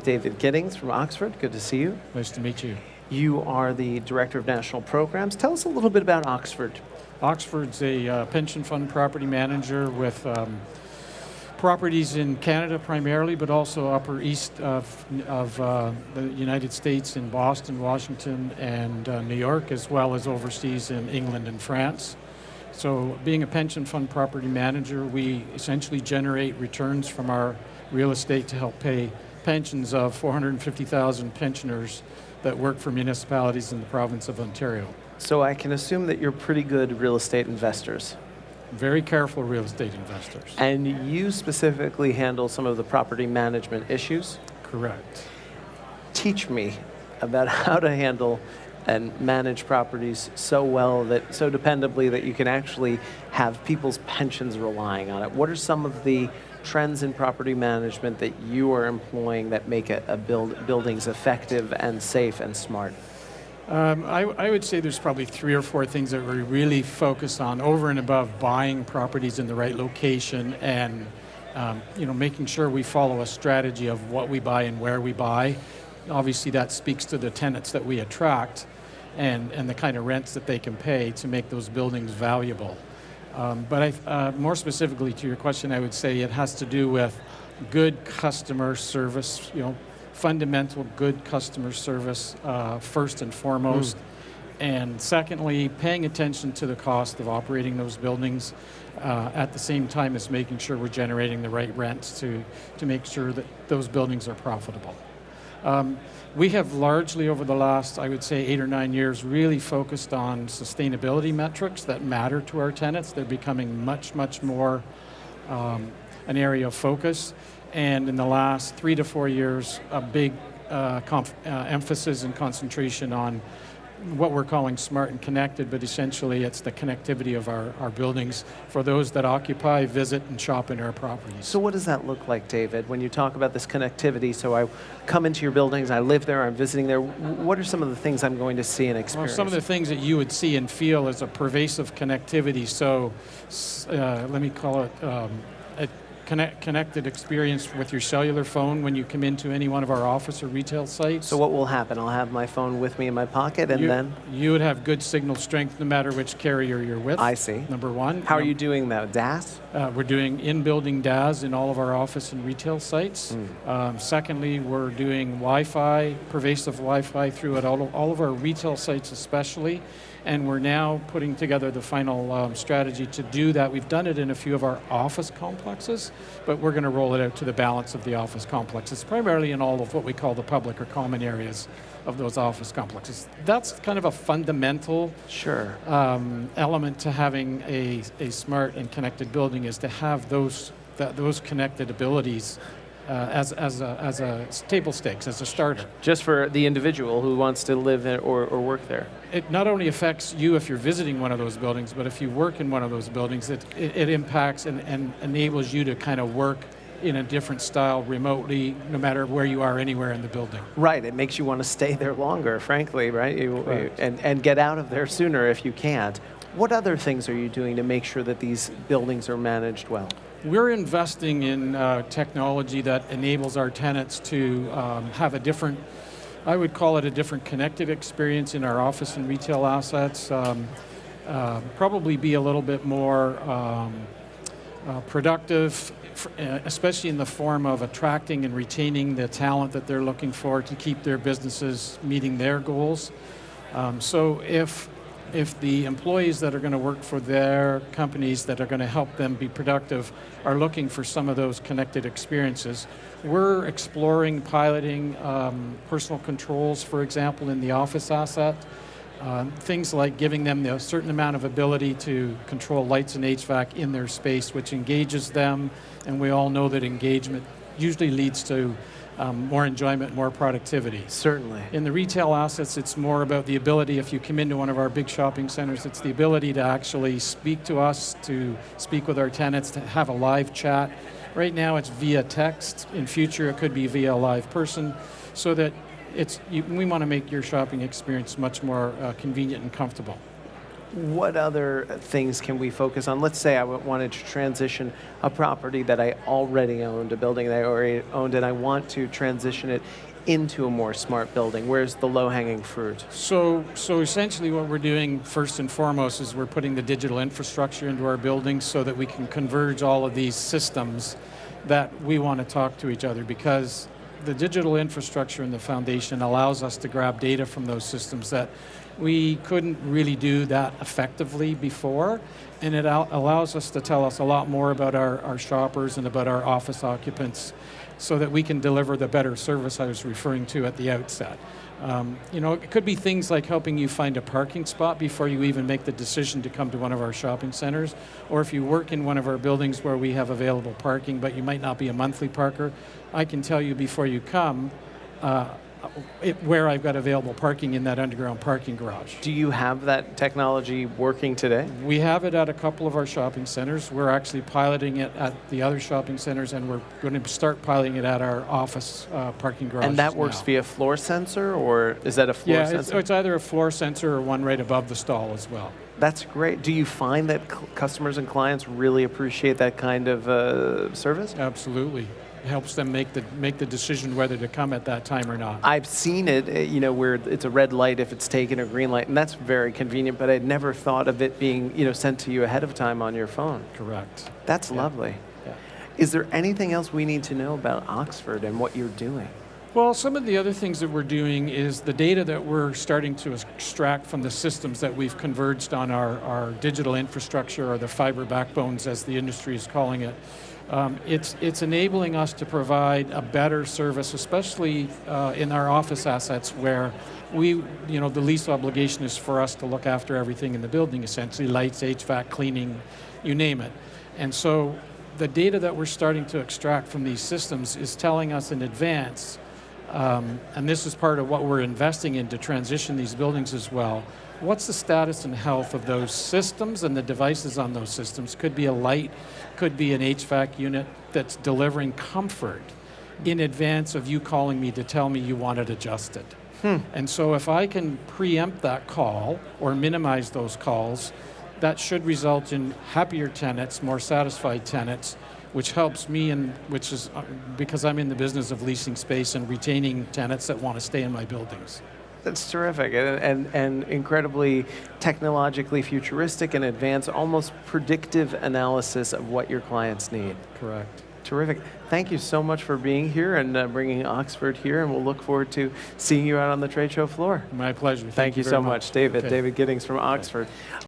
have David Giddings from Oxford. Good to see you. Nice to meet you. You are the Director of National Programs. Tell us a little bit about Oxford. Oxford's a pension fund property manager with properties in Canada primarily, but also upper east of the United States in Boston, Washington, and New York, as well as overseas in England and France. So being a pension fund property manager, we essentially generate returns from our real estate to help pay pensions of 450,000 pensioners that work for municipalities in the province of Ontario. So I can assume that you're pretty good real estate investors. Very careful real estate investors. And you specifically handle some of the property management issues? Correct. Teach me about how to handle and manage properties so well, that so dependably that you can actually have people's pensions relying on it. What are some of the trends in property management that you are employing that make buildings effective and safe and smart? I would say there's probably 3 or 4 things that we really focus on over and above buying properties in the right location and making sure we follow a strategy of what we buy and where we buy. Obviously that speaks to the tenants that we attract and the kind of rents that they can pay to make those buildings valuable. But more specifically to your question, I would say it has to do with good customer service, fundamental good customer service first and foremost. And secondly, paying attention to the cost of operating those buildings at the same time as making sure we're generating the right rents to make sure that those buildings are profitable. We have largely over the last, I would say, 8 or 9 years really focused on sustainability metrics that matter to our tenants. They're becoming much, much more an area of focus. And in the last 3 to 4 years, a big emphasis and concentration on what we're calling smart and connected, but essentially it's the connectivity of our buildings for those that occupy, visit, and shop in our properties. So what does that look like, David, when you talk about this connectivity? So I come into your buildings, I live there, I'm visiting there. What are some of the things I'm going to see and experience? Well, some of the things that you would see and feel is a pervasive connectivity. So let me call it a connected experience with your cellular phone when you come into any one of our office or retail sites. So what will happen? I'll have my phone with me in my pocket, and then? You would have good signal strength no matter which carrier you're with. I see. Number one. How are you doing that? DAS? We're doing in-building DAS in all of our office and retail sites. Secondly, we're doing Wi-Fi, pervasive Wi-Fi throughout all of our retail sites especially. And we're now putting together the final strategy to do that. We've done it in a few of our office complexes, but we're going to roll it out to the balance of the office complexes, primarily in all of what we call the public or common areas of those office complexes. That's kind of a fundamental element to having a smart and connected building, is to have those connected abilities as a table stakes, as a starter. Just for the individual who wants to live or work there. It not only affects you if you're visiting one of those buildings, but if you work in one of those buildings, it impacts and enables you to kind of work in a different style remotely, no matter where you are anywhere in the building. Right, it makes you want to stay there longer, frankly, right? And get out of there sooner if you can't. What other things are you doing to make sure that these buildings are managed well? We're investing in technology that enables our tenants to have a different, I would call it a different connected experience in our office and retail assets. Probably be a little bit more productive, especially in the form of attracting and retaining the talent that they're looking for to keep their businesses meeting their goals. So if the employees that are going to work for their companies that are going to help them be productive are looking for some of those connected experiences, we're exploring piloting personal controls, for example, in the office asset. Things like giving them a certain amount of ability to control lights and HVAC in their space, which engages them, and we all know that engagement usually leads to more enjoyment, more productivity. Certainly. In the retail assets, it's more about the ability, if you come into one of our big shopping centers, it's the ability to actually speak to us, to speak with our tenants, to have a live chat. Right now it's via text. In future it could be via a live person, so that we want to make your shopping experience much more convenient and comfortable. what other things can we focus on? Let's say I wanted to transition a property that I already owned, a building that I already owned, and I want to transition it into a more smart building. Where's the low-hanging fruit? So essentially what we're doing first and foremost is we're putting the digital infrastructure into our buildings so that we can converge all of these systems that we want to talk to each other, because the digital infrastructure and the foundation allows us to grab data from those systems that we couldn't really do that effectively before, and it allows us to tell us a lot more about our shoppers and about our office occupants so that we can deliver the better service I was referring to at the outset. It could be things like helping you find a parking spot before you even make the decision to come to one of our shopping centers, or if you work in one of our buildings where we have available parking but you might not be a monthly parker, I can tell you before you come where I've got available parking in that underground parking garage. Do you have that technology working today? We have it at a couple of our shopping centers. We're actually piloting it at the other shopping centers, and we're going to start piloting it at our office parking garages. And that works now. via floor sensor, or is that a floor sensor? Yeah, it's either a floor sensor or one right above the stall as well. That's great. Do you find that customers and clients really appreciate that kind of service? Absolutely. It helps them make the decision whether to come at that time or not. I've seen it, where it's a red light if it's taken, a green light, and that's very convenient, but I'd never thought of it being, sent to you ahead of time on your phone. Correct. That's lovely. Yeah. Is there anything else we need to know about Oxford and what you're doing? Well, some of the other things that we're doing is the data that we're starting to extract from the systems that we've converged on our digital infrastructure, or the fiber backbones as the industry is calling it. It's enabling us to provide a better service, especially in our office assets where the lease obligation is for us to look after everything in the building, essentially lights, HVAC, cleaning, you name it. And so the data that we're starting to extract from these systems is telling us in advance, and this is part of what we're investing in to transition these buildings as well, what's the status and health of those systems and the devices on those systems. Could be a light, could be an HVAC unit that's delivering comfort in advance of you calling me to tell me you want it adjusted. And so if I can preempt that call or minimize those calls, that should result in happier tenants, more satisfied tenants, which helps me, and which is because I'm in the business of leasing space and retaining tenants that want to stay in my buildings. That's terrific and incredibly technologically futuristic and advanced, almost predictive analysis of what your clients need. Correct. Terrific. Thank you so much for being here and bringing Oxford here, and we'll look forward to seeing you out on the trade show floor. My pleasure. Thank you very so much, David. Okay. David Giddings from Oxford.